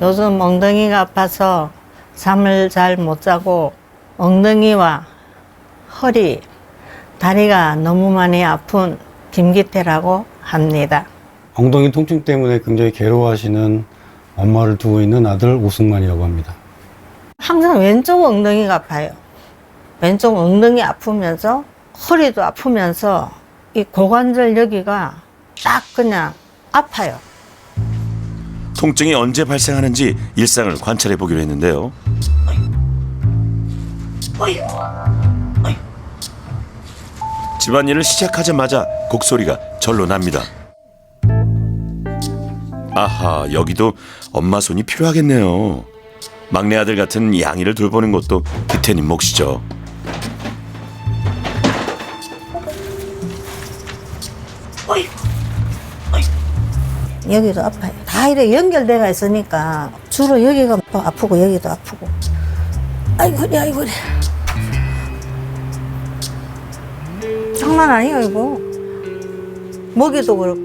요즘 엉덩이가 아파서 잠을 잘 못 자고 엉덩이와 허리, 다리가 너무 많이 아픈 김기태라고 합니다. 엉덩이 통증 때문에 굉장히 괴로워하시는 엄마를 두고 있는 아들 오승만이라고 합니다. 항상 왼쪽 엉덩이가 아파요. 왼쪽 엉덩이 아프면서 허리도 아프면서 이 고관절 여기가 딱 그냥 아파요. 통증이 언제 발생하는지 일상을 관찰해 보기로 했는데요. 집안일을 시작하자마자 곡소리가 절로 납니다. 아하, 여기도 엄마 손이 필요하겠네요. 막내 아들 같은 양이를 돌보는 것도 기태님 몫이죠. 여기도 아파요. 다 이렇게 연결돼가 있으니까 주로 여기가 아프고 여기도 아프고. 아이고 허리 아이고 허리. 장난 아니에요 이거. 먹이도 그렇고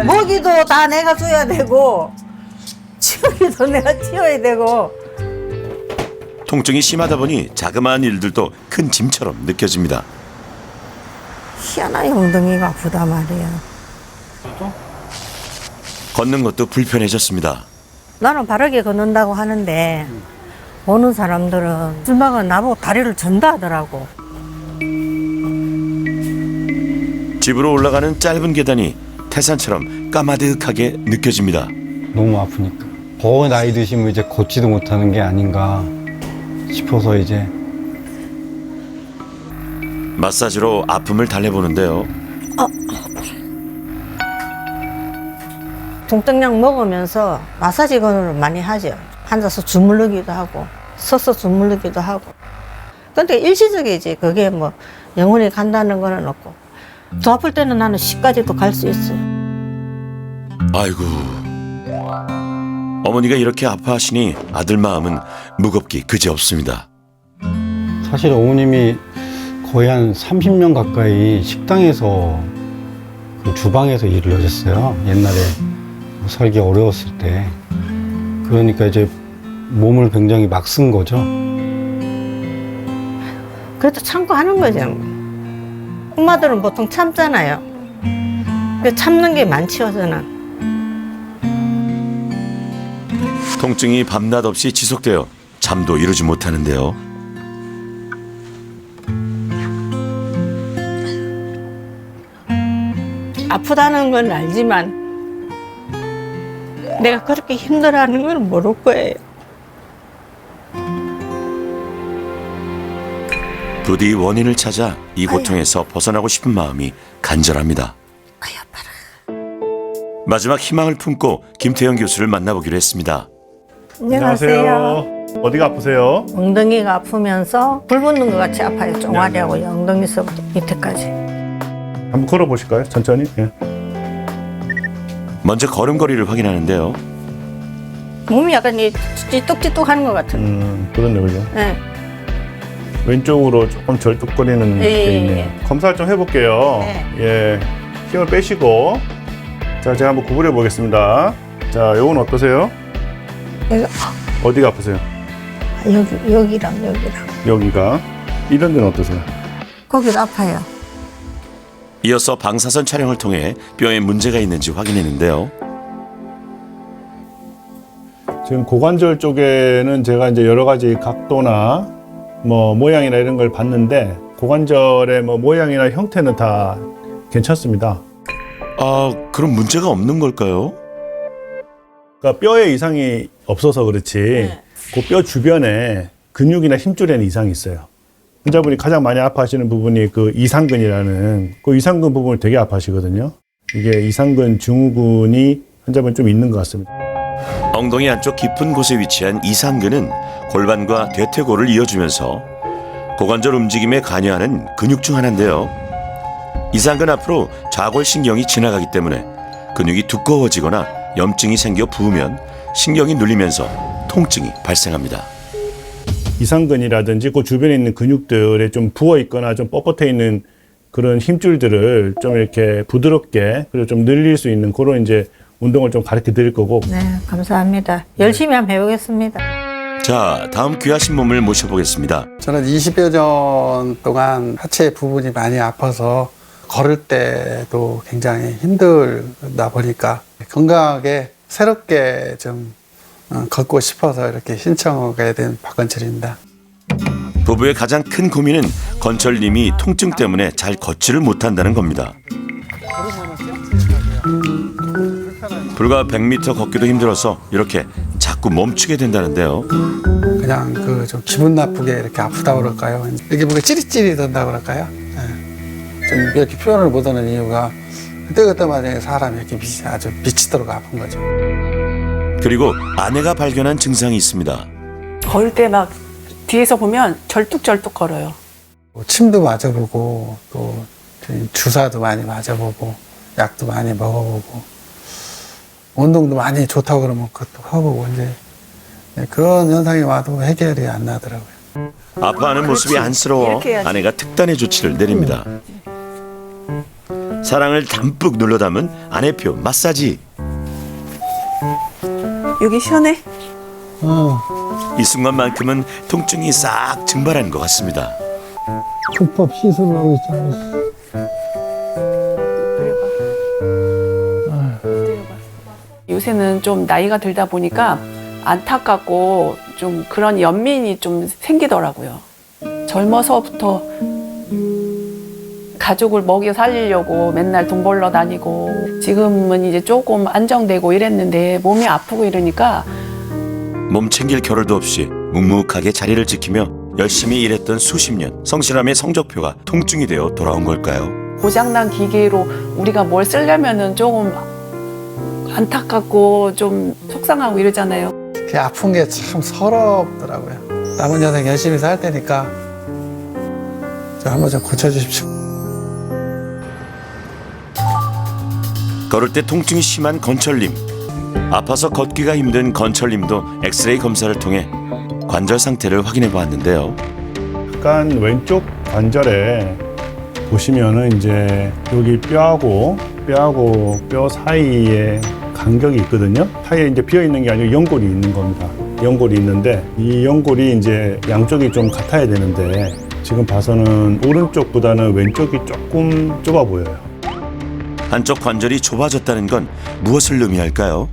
먹이도 다 내가 줘야 되고 치우기도 내가 치워야 되고. 통증이 심하다 보니 자그마한 일들도 큰 짐처럼 느껴집니다. 희한하게 엉덩이가 아프다 말이야. 걷는 것도 불편해졌습니다. 나는 바르게 걷는다고 하는데 보는 사람들은 줄마가 나보고 다리를 전다 하더라고. 집으로 올라가는 짧은 계단이 태산처럼 까마득하게 느껴집니다. 너무 아프니까. 더 나이 드시면 이제 걷지도 못하는 게 아닌가 싶어서 이제 마사지로 아픔을 달래보는데요. 동떡약 먹으면서 마사지 건을 많이 하죠. 앉아서 주물르기도 하고 서서 주물르기도 하고. 근데 일시적이지. 그게 뭐 영원히 간다는 거는 없고. 더 아플 때는 나는 10까지도 갈 수 있어요. 아이고, 어머니가 이렇게 아파하시니 아들 마음은 무겁기 그지없습니다. 사실 어머님이 거의 한 30년 가까이 식당에서 그 주방에서 일을 하셨어요. 옛날에 살기 어려웠을 때. 그러니까 이제 몸을 굉장히 막 쓴 거죠. 그래도 참고 하는 거죠. 엄마들은 보통 참잖아요. 근데 참는 게 많지요, 저는. 통증이 밤낮 없이 지속되어 잠도 이루지 못하는데요. 아프다는 건 알지만 내가 그렇게 힘들어하는 건 모를 거예요. 부디 원인을 찾아 이 고통에서 벗어나고 싶은 마음이 간절합니다. 아이 아파라. 마지막 희망을 품고 김태형 교수를 만나보기로 했습니다. 안녕하세요. 어디가 아프세요? 엉덩이가 아프면서 불 붙는 것 같이 아파요. 종아리하고 엉덩이서부터 밑에까지. 한번 걸어보실까요? 천천히. 예. 먼저 걸음걸이를 확인하는데요. 몸이 약간 찌뚝찌뚝하는 것 같은. 그렇네요, 그죠? 네. 왼쪽으로 조금 절뚝거리는 예, 게 있네요. 예. 검사를 좀 해볼게요. 네. 예, 힘을 빼시고, 자, 제가 한번 구부려 보겠습니다. 자, 요건 어떠세요? 여기, 어디가 아프세요? 여기랑 여기가. 이런 데는 어떠세요? 거기도 아파요. 이어서 방사선 촬영을 통해 뼈에 문제가 있는지 확인했는데요. 지금 고관절 쪽에는 제가 이제 여러 가지 각도나 뭐 모양이나 이런 걸 봤는데 고관절의 뭐 모양이나 형태는 다 괜찮습니다. 아, 그럼 문제가 없는 걸까요? 그러니까 뼈에 이상이 없어서 그렇지 네. 그 뼈 주변에 근육이나 힘줄에는 이상이 있어요. 환자분이 가장 많이 아파하시는 부분이 그 이상근이라는 그 이상근 부분을 되게 아파하시거든요. 이게 이상근 증후군이 환자분 좀 있는 것 같습니다. 엉덩이 안쪽 깊은 곳에 위치한 이상근은 골반과 대퇴골을 이어주면서 고관절 움직임에 관여하는 근육 중 하나인데요. 이상근 앞으로 좌골신경이 지나가기 때문에 근육이 두꺼워지거나 염증이 생겨 부으면 신경이 눌리면서 통증이 발생합니다. 이상근이라든지 그 주변에 있는 근육들에 좀 부어 있거나 좀 뻣뻣해 있는 그런 힘줄들을 좀 이렇게 부드럽게 그리고 좀 늘릴 수 있는 그런 이제 운동을 좀 가르쳐 드릴 거고. 네, 감사합니다. 열심히 한번 해보겠습니다. 자, 다음 귀하신 몸을 모셔보겠습니다. 저는 20여 년 동안 하체 부분이 많이 아파서 걸을 때도 굉장히 힘들다 보니까 건강하게 새롭게 좀 걷고 싶어서 이렇게 신청하게 된 박건철입니다. 부부의 가장 큰 고민은 건철님이 통증 때문에 잘 걷지를 못한다는 겁니다. 불과 100m 걷기도 힘들어서 이렇게 자꾸 멈추게 된다는데요. 그냥 그 좀 기분 나쁘게 이렇게 아프다 그럴까요? 이렇게 뭔가 찌릿찌릿한다 그럴까요? 예. 좀 이렇게 표현을 못하는 이유가 그때마다 사람이 이렇게 아주 미치도록 아픈 거죠. 그리고 아내가 발견한 증상이 있습니다. 걸을 때 막 뒤에서 보면 절뚝절뚝 걸어요. 침도 맞아보고 또 주사도 많이 맞아보고 약도 많이 먹어보고 운동도 많이 좋다고 그러면 그것도 해보고 이제 그런 현상이 와도 해결이 안 나더라고요. 아파하는 모습이 안쓰러워 이렇게 해야지. 아내가 특단의 조치를 내립니다. 사랑을 담뿍 눌러 담은 아내표 마사지. 여기 시원해? 이 순간만큼은 통증이 싹 증발한 것 같습니다. 불법 시술을 하고 있잖아요. 요새는 좀 나이가 들다 보니까 안타깝고 좀 그런 연민이 좀 생기더라고요. 젊어서부터 가족을 먹여 살리려고 맨날 돈 벌러 다니고 지금은 이제 조금 안정되고 이랬는데 몸이 아프고 이러니까 몸 챙길 겨를도 없이 묵묵하게 자리를 지키며 열심히 일했던 수십 년 성실함의 성적표가 통증이 되어 돌아온 걸까요? 고장난 기계로 우리가 뭘 쓰려면은 조금 안타깝고 좀 속상하고 이러잖아요. 그 아픈 게 참 서럽더라고요. 남은 여생 열심히 살 테니까 저 한번 좀 고쳐주십시오. 걸을 때 통증이 심한 건철님. 아파서 걷기가 힘든 건철님도 엑스레이 검사를 통해 관절 상태를 확인해 보았는데요. 약간 왼쪽 관절에 보시면은 이제 여기 뼈하고 뼈 사이에 간격이 있거든요. 사이에 이제 비어 있는 게 아니고 연골이 있는 겁니다. 연골이 있는데 이 연골이 이제 양쪽이 좀 같아야 되는데 지금 봐서는 오른쪽보다는 왼쪽이 조금 좁아 보여요. 한쪽 관절이 좁아졌다는 건 무엇을 의미할까요?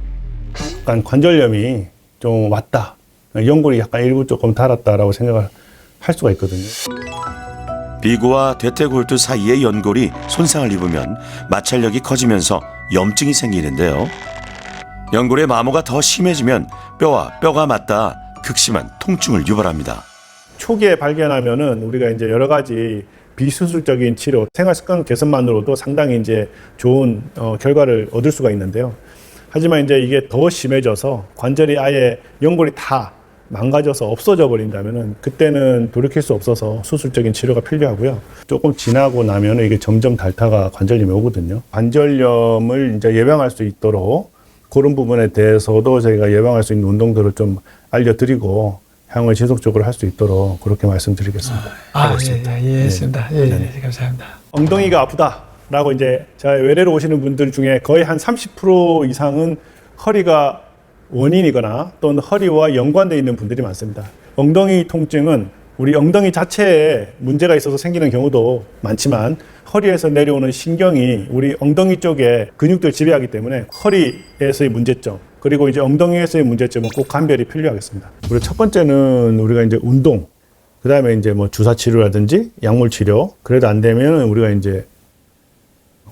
약간 관절염이 좀 왔다. 연골이 약간 일부 조금 닳았다라고 생각을 할 수가 있거든요. 비구와 대퇴골두 사이의 연골이 손상을 입으면 마찰력이 커지면서 염증이 생기는데요. 연골의 마모가 더 심해지면 뼈와 뼈가 맞닿아 극심한 통증을 유발합니다. 초기에 발견하면은 우리가 이제 여러 가지 비수술적인 치료, 생활 습관 개선만으로도 상당히 이제 좋은 결과를 얻을 수가 있는데요. 하지만 이제 이게 더 심해져서 관절이 아예 연골이 다 망가져서 없어져 버린다면은 그때는 돌이킬 수 없어서 수술적인 치료가 필요하고요. 조금 지나고 나면은 이게 점점 닳다가 관절염이 오거든요. 관절염을 이제 예방할 수 있도록 그런 부분에 대해서도 저희가 예방할 수 있는 운동들을 좀 알려드리고 향을 지속적으로 할 수 있도록 그렇게 말씀드리겠습니다. 이해했습니다. 예, 감사합니다. 엉덩이가 아프다라고 이제 자 외래로 오시는 분들 중에 거의 한 30% 이상은 허리가 원인이거나 또는 허리와 연관되어 있는 분들이 많습니다. 엉덩이 통증은 우리 엉덩이 자체에 문제가 있어서 생기는 경우도 많지만 허리에서 내려오는 신경이 우리 엉덩이 쪽에 근육들 지배하기 때문에 허리에서의 문제점 그리고 이제 엉덩이에서의 문제점은 꼭 감별이 필요하겠습니다. 우리 첫 번째는 우리가 이제 운동, 그 다음에 이제 뭐 주사 치료라든지 약물 치료, 그래도 안 되면 우리가 이제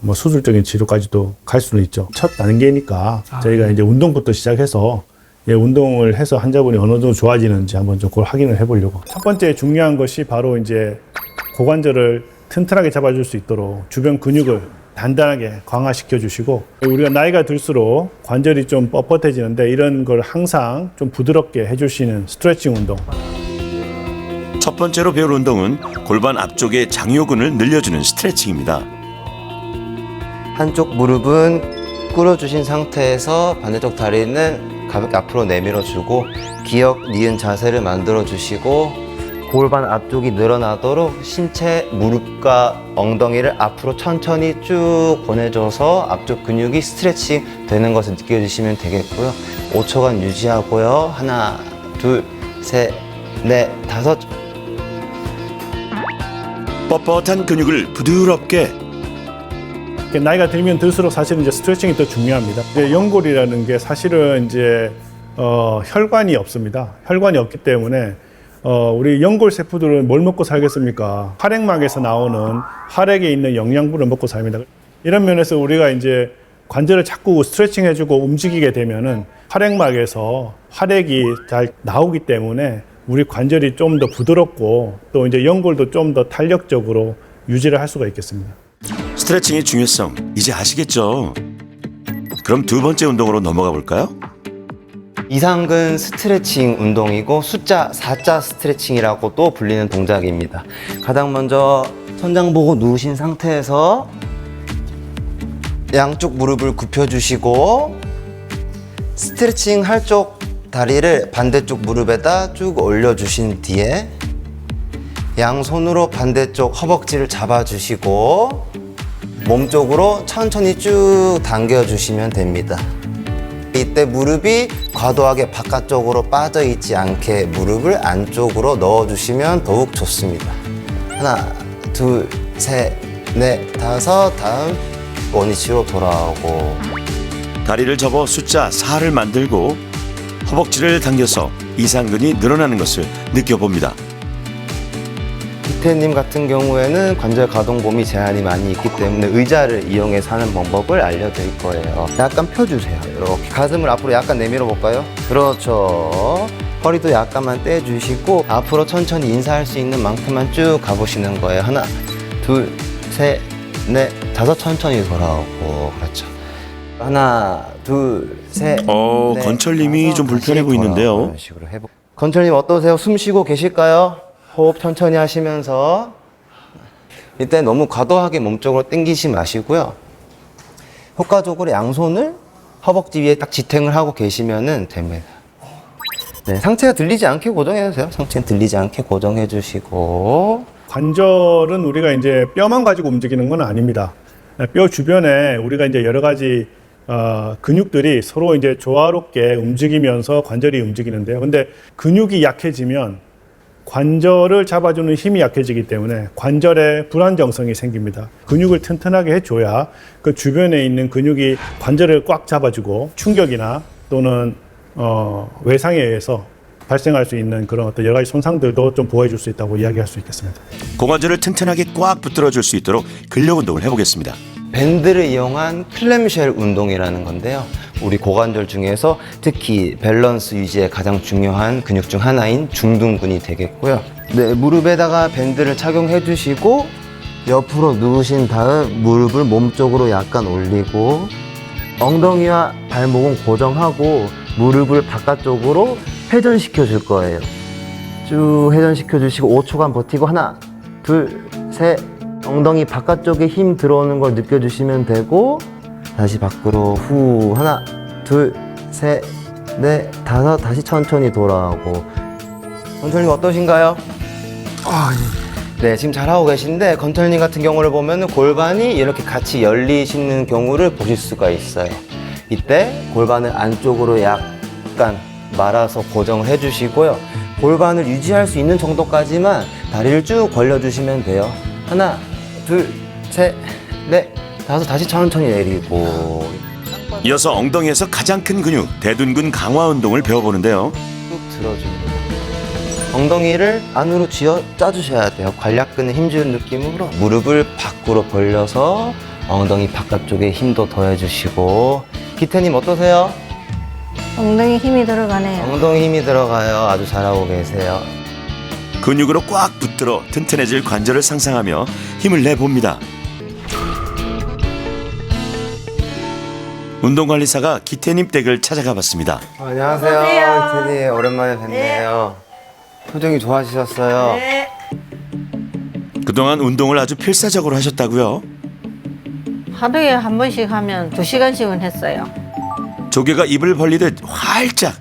뭐 수술적인 치료까지도 갈 수는 있죠. 첫 단계니까 저희가 이제 운동부터 시작해서 운동을 해서 환자분이 어느 정도 좋아지는지 한번 좀 그걸 확인을 해보려고. 첫 번째 중요한 것이 바로 이제 고관절을 튼튼하게 잡아줄 수 있도록 주변 근육을 단단하게 강화시켜 주시고, 우리가 나이가 들수록 관절이 좀 뻣뻣해지는데 이런 걸 항상 좀 부드럽게 해주시는 스트레칭 운동. 첫 번째로 배울 운동은 골반 앞쪽의 장요근을 늘려주는 스트레칭입니다. 한쪽 무릎은 꿇어주신 상태에서 반대쪽 다리는 가볍게 앞으로 내밀어주고 기역, 니은 자세를 만들어주시고 골반 앞쪽이 늘어나도록 신체 무릎과 엉덩이를 앞으로 천천히 쭉 보내줘서 앞쪽 근육이 스트레칭 되는 것을 느껴주시면 되겠고요. 5초간 유지하고요. 하나, 둘, 셋, 넷, 다섯. 뻣뻣한 근육을 부드럽게 나이가 들면 들수록 사실은 이제 스트레칭이 더 중요합니다. 이제 연골이라는 게 사실은 이제 혈관이 없습니다. 혈관이 없기 때문에 우리 연골 세포들은 뭘 먹고 살겠습니까? 혈액막에서 나오는 혈액에 있는 영양분을 먹고 삽니다. 이런 면에서 우리가 이제 관절을 자꾸 스트레칭 해주고 움직이게 되면은 혈액막에서 혈액이 잘 나오기 때문에 우리 관절이 좀 더 부드럽고 또 이제 연골도 좀 더 탄력적으로 유지를 할 수가 있겠습니다. 스트레칭의 중요성 이제 아시겠죠? 그럼 두 번째 운동으로 넘어가 볼까요? 이상근 스트레칭 운동이고 숫자 4자 스트레칭이라고도 불리는 동작입니다. 가장 먼저 천장 보고 누우신 상태에서 양쪽 무릎을 굽혀주시고 스트레칭 할 쪽 다리를 반대쪽 무릎에다 쭉 올려주신 뒤에 양손으로 반대쪽 허벅지를 잡아주시고 몸쪽으로 천천히 쭉 당겨주시면 됩니다. 이때 무릎이 과도하게 바깥쪽으로 빠져 있지 않게 무릎을 안쪽으로 넣어주시면 더욱 좋습니다. 하나, 둘, 셋, 넷, 다섯. 다음 원위치로 돌아오고 다리를 접어 숫자 4를 만들고 허벅지를 당겨서 이상근이 늘어나는 것을 느껴봅니다. 기태님 같은 경우에는 관절 가동 범위 제한이 많이 있기 때문에 의자를 이용해서 하는 방법을 알려드릴 거예요. 약간 펴주세요. 이렇게 가슴을 앞으로 약간 내밀어 볼까요? 그렇죠. 허리도 약간만 떼주시고 앞으로 천천히 인사할 수 있는 만큼만 쭉 가보시는 거예요. 하나, 둘, 셋, 넷, 다섯. 천천히 돌아오고. 그렇죠. 하나, 둘, 셋, 넷, 건철님이 다섯. 좀 불편해 다시 보이는데요. 돌아오고. 이런 식으로 해보. 건철님 어떠세요? 숨 쉬고 계실까요? 호흡 천천히 하시면서 이때 너무 과도하게 몸쪽으로 당기지 마시고요. 효과적으로 양손을 허벅지 위에 딱 지탱을 하고 계시면 됩니다. 네, 상체가 들리지 않게 고정해 주세요. 상체는 들리지 않게 고정해 주시고 관절은 우리가 이제 뼈만 가지고 움직이는 건 아닙니다. 뼈 주변에 우리가 이제 여러 가지 근육들이 서로 이제 조화롭게 움직이면서 관절이 움직이는데요. 근데 근육이 약해지면 관절을 잡아주는 힘이 약해지기 때문에 관절에 불안정성이 생깁니다. 근육을 튼튼하게 해줘야 그 주변에 있는 근육이 관절을 꽉 잡아주고 충격이나 또는 외상에 의해서 발생할 수 있는 그런 어떤 여러 가지 손상들도 좀 보호해 줄 수 있다고 이야기할 수 있겠습니다. 고관절을 튼튼하게 꽉 붙들어 줄 수 있도록 근력 운동을 해보겠습니다. 밴드를 이용한 클램쉘 운동이라는 건데요. 우리 고관절 중에서 특히 밸런스 유지에 가장 중요한 근육 중 하나인 중둔근이 되겠고요. 네, 무릎에다가 밴드를 착용해 주시고 옆으로 누우신 다음 무릎을 몸쪽으로 약간 올리고 엉덩이와 발목은 고정하고 무릎을 바깥쪽으로 회전시켜 줄 거예요. 쭉 회전시켜 주시고 5초간 버티고 하나, 둘, 셋. 엉덩이 바깥쪽에 힘 들어오는 걸 느껴주시면 되고 다시 밖으로 후 하나, 둘, 셋, 넷, 다섯. 다시 천천히 돌아오고. 건철님 어떠신가요? 네, 지금 잘하고 계신데 건철님 같은 경우를 보면 골반이 이렇게 같이 열리시는 경우를 보실 수가 있어요. 이때 골반을 안쪽으로 약간 말아서 고정을 해주시고요. 골반을 유지할 수 있는 정도까지만 다리를 쭉 벌려주시면 돼요. 하나, 둘, 셋, 넷, 다섯. 다시 천천히 내리고. 이어서 엉덩이에서 가장 큰 근육 대둔근 강화 운동을 배워보는데요. 쭉 들어주고 엉덩이를 안으로 쥐어 짜주셔야 돼요. 관략근에 힘주는 느낌으로 무릎을 밖으로 벌려서 엉덩이 바깥쪽에 힘도 더해주시고. 기태님 어떠세요? 엉덩이 힘이 들어가네요. 엉덩이 힘이 들어가요. 아주 잘하고 계세요. 근육으로 꽉 붙들어 튼튼해질 관절을 상상하며 힘을 내봅니다. 운동관리사가 기태님 댁을 찾아가 봤습니다. 안녕하세요. 기태님 오랜만에 뵙네요. 표정이 좋아지셨어요. 그동안 운동을 아주 필사적으로 하셨다고요? 하루에 한 번씩 하면 2시간씩은 했어요. 조개가 입을 벌리듯 활짝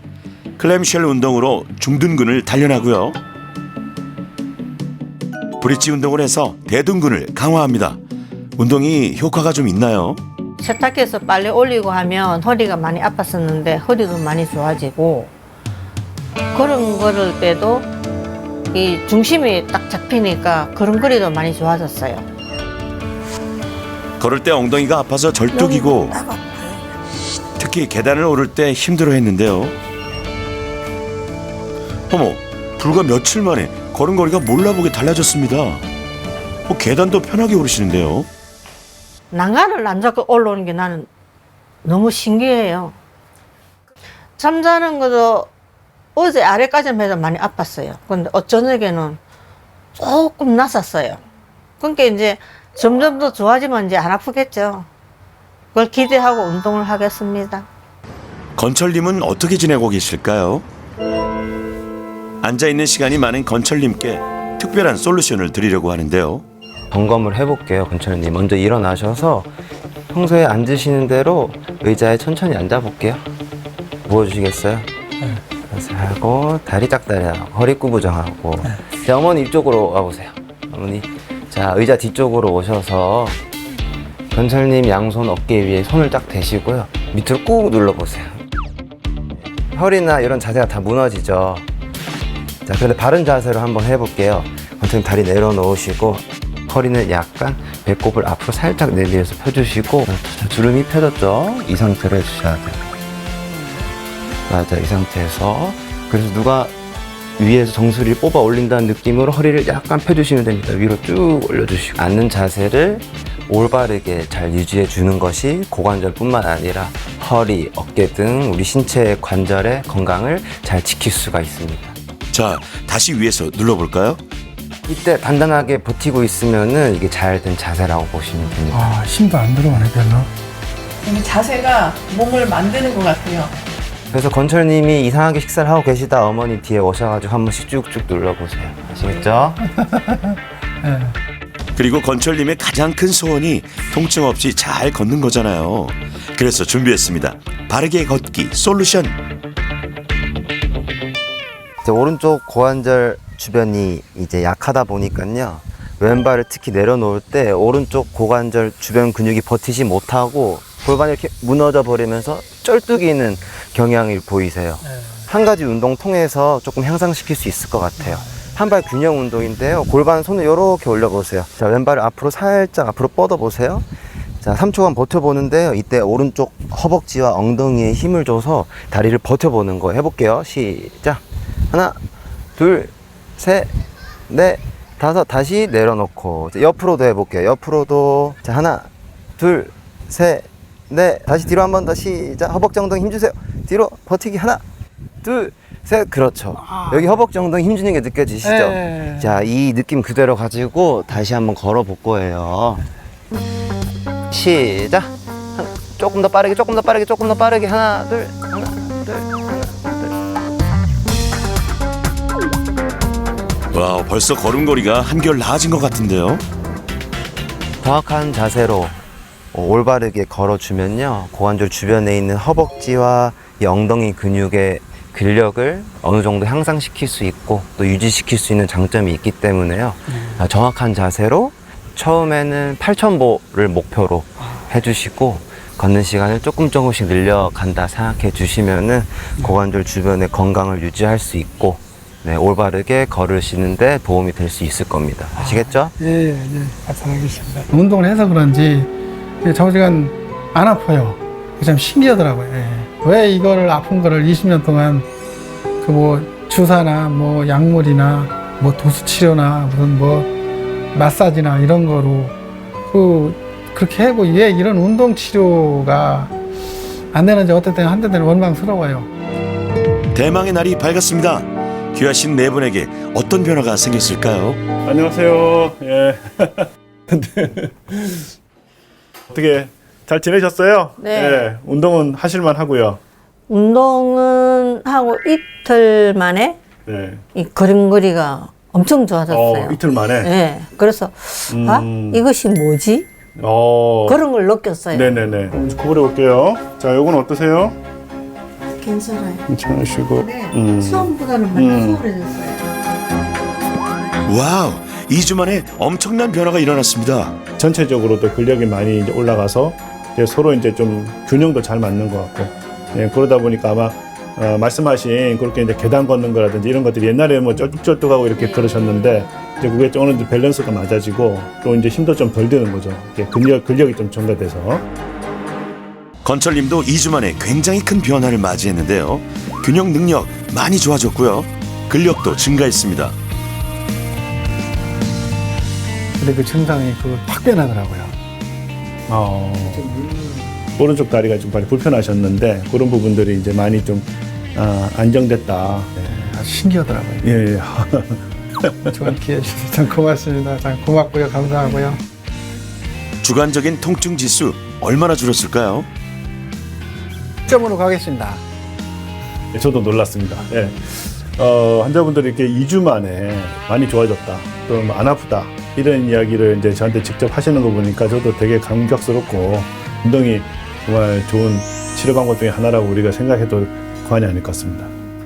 클램쉘 운동으로 중둔근을 단련하고요. 브릿지 운동을 해서 대둔근을 강화합니다. 운동이 효과가 좀 있나요? 세탁기에서 빨래 올리고 하면 허리가 많이 아팠었는데 허리도 많이 좋아지고 그런 걸을 때도 이 중심이 딱 잡히니까 걸음걸이도 많이 좋아졌어요. 걸을 때 엉덩이가 아파서 절뚝이고 특히 계단을 오를 때 힘들어했는데요. 어머, 불과 며칠 만에 걸음걸이가 몰라보게 달라졌습니다. 계단도 편하게 오르시는데요. 난간을 안 잡고 올라오는 게 나는 너무 신기해요. 잠자는 것도 어제 아래까지만 해도 많이 아팠어요. 근데 저녁에는 조금 났었어요. 그러니까 이제 점점 더 좋아지면 이제 안 아프겠죠. 그걸 기대하고 운동을 하겠습니다. 건철님은 어떻게 지내고 계실까요? 앉아있는 시간이 많은 건철님께 특별한 솔루션을 드리려고 하는데요. 점검을 해볼게요. 건철님 먼저 일어나셔서 평소에 앉으시는 대로 의자에 천천히 앉아볼게요. 누워주시겠어요? 그래서 하고 다리 짝다리하고 허리 구부정하고 자, 어머니 이쪽으로 와보세요. 어머니 자 의자 뒤쪽으로 오셔서 건철님 양손 어깨 위에 손을 딱 대시고요. 밑으로 꾹 눌러보세요. 허리나 이런 자세가 다 무너지죠. 자 그런데 바른 자세로 한번 해볼게요. 건철님 다리 내려놓으시고 허리는 약간 배꼽을 앞으로 살짝 내비해서 펴주시고 자, 주름이 펴졌죠? 이 상태로 해주셔야 돼요. 맞아, 이 상태에서 그래서 누가 위에서 정수리를 뽑아 올린다는 느낌으로 허리를 약간 펴주시면 됩니다. 위로 쭉 올려주시고 앉는 자세를 올바르게 잘 유지해 주는 것이 고관절뿐만 아니라 허리, 어깨 등 우리 신체 관절의 건강을 잘 지킬 수가 있습니다. 자, 다시 위에서 눌러볼까요? 이때 단단하게 버티고 있으면은 이게 잘 된 자세라고 보시면 됩니다. 아, 힘도 안 들어오네, 별로. 자세가 몸을 만드는 것 같아요. 그래서 건철님이 이상하게 식사를 하고 계시다 어머니 뒤에 오셔가지고 한 번씩 쭉쭉 눌러보세요. 아시겠죠? 예. 그리고 건철님의 가장 큰 소원이 통증 없이 잘 걷는 거잖아요. 그래서 준비했습니다. 바르게 걷기 솔루션. 이제 오른쪽 고관절 주변이 이제 약하다 보니까요. 왼발을 특히 내려놓을 때 오른쪽 고관절 주변 근육이 버티지 못하고 골반이 이렇게 무너져 버리면서 쩔뚝이는 경향이 보이세요. 한 가지 운동 통해서 조금 향상시킬 수 있을 것 같아요. 한 발 균형 운동인데요. 골반 손을 이렇게 올려보세요. 자, 왼발을 앞으로 살짝 앞으로 뻗어보세요. 자, 3초간 버텨보는데요. 이때 오른쪽 허벅지와 엉덩이에 힘을 줘서 다리를 버텨보는 거 해볼게요. 시작. 하나, 둘, 셋, 넷, 다섯. 다시 내려놓고 이제 옆으로도 해볼게요. 옆으로도. 자, 하나, 둘, 셋, 넷. 다시 뒤로 한 번 더 시작. 허벅지 엉덩이 힘주세요. 뒤로 버티기. 하나, 둘, 셋. 그렇죠. 여기 허벅지 엉덩이 힘주는 게 느껴지시죠? 네. 자, 이 느낌 그대로 가지고 다시 한번 걸어 볼 거예요. 시작. 조금 더 빠르게, 조금 더 빠르게, 조금 더 빠르게. 하나, 둘, 하나, 둘, 하나, 둘. 와, 벌써 걸음걸이가 한결 나아진 것 같은데요. 정확한 자세로 올바르게 걸어주면요. 고관절 주변에 있는 허벅지와 이 엉덩이 근육의 근력을 어느 정도 향상시킬 수 있고 또 유지시킬 수 있는 장점이 있기 때문에요. 정확한 자세로 처음에는 8,000보를 목표로 해주시고 걷는 시간을 조금씩 늘려간다 생각해 주시면은 고관절 주변의 건강을 유지할 수 있고 네, 올바르게 걸으시는데 도움이 될 수 있을 겁니다. 아시겠죠? 예, 예, 알겠습니다. 운동을 해서 그런지 장시간 안 아파요. 참 신기하더라고요. 예. 왜 이거를 아픈 거를 20년 동안 그 뭐 주사나 뭐 약물이나 뭐 도수 치료나 무슨 뭐 마사지나 이런 거로 그렇게 하고 왜 이런 운동 치료가 안 되는지 어떨 때는 한때 되는 원망스러워요. 대망의 날이 밝았습니다. 귀하신 네 분에게 어떤 변화가 생겼을까요? 안녕하세요. 예. 어떻게 잘 지내셨어요? 네. 예. 운동은 하실만 하고요. 운동은 하고 이틀 만에 네. 이 걸음걸이가 엄청 좋아졌어요. 이틀 만에. 네. 그래서 이것이 뭐지? 그런 걸 느꼈어요. 네네네. 구부려 볼게요. 자, 요건 어떠세요? 괜찮아요. 괜찮으시고. 처음보다는 많이 수월해졌어요. 와우, 2주 만에 엄청난 변화가 일어났습니다. 전체적으로도 근력이 많이 이제 올라가서 이제 서로 이제 좀 균형도 잘 맞는 것 같고, 예, 그러다 보니까 아마 말씀하신 그렇게 이제 계단 걷는 거라든지 이런 것들이 옛날에 뭐 쩔뚝쩔뚝하고 이렇게 걸으셨는데 이제 그게 좀 어느 정도 밸런스가 맞아지고 또 이제 힘도 좀 덜 드는 거죠. 이게 근력이 좀 증가돼서. 건철님도 2주 만에 굉장히 큰 변화를 맞이했는데요. 균형 능력 많이 좋아졌고요. 근력도 증가했습니다. 근데 그 증상이 확 변하더라고요. 오른쪽 다리가 좀 많이 불편하셨는데 그런 부분들이 이제 많이 좀 안정됐다. 아주 신기하더라고요. 예. 좋은 기회 주셔서 참 고맙습니다. 참 고맙고요. 감사하고요. 주관적인 통증 지수 얼마나 줄었을까요? 10점으로 가겠습니다. 저도 놀랐습니다. 예. 환자분들이 이렇게 2주 만에 많이 좋아졌다. 또 안 아프다. 이런 이야기를 이제 저한테 직접 하시는 거 보니까 저도 되게 감격스럽고 운동이 정말 좋은 치료 방법 중에 하나라고 우리가 생각해도 과언이 아닐 것 같습니다.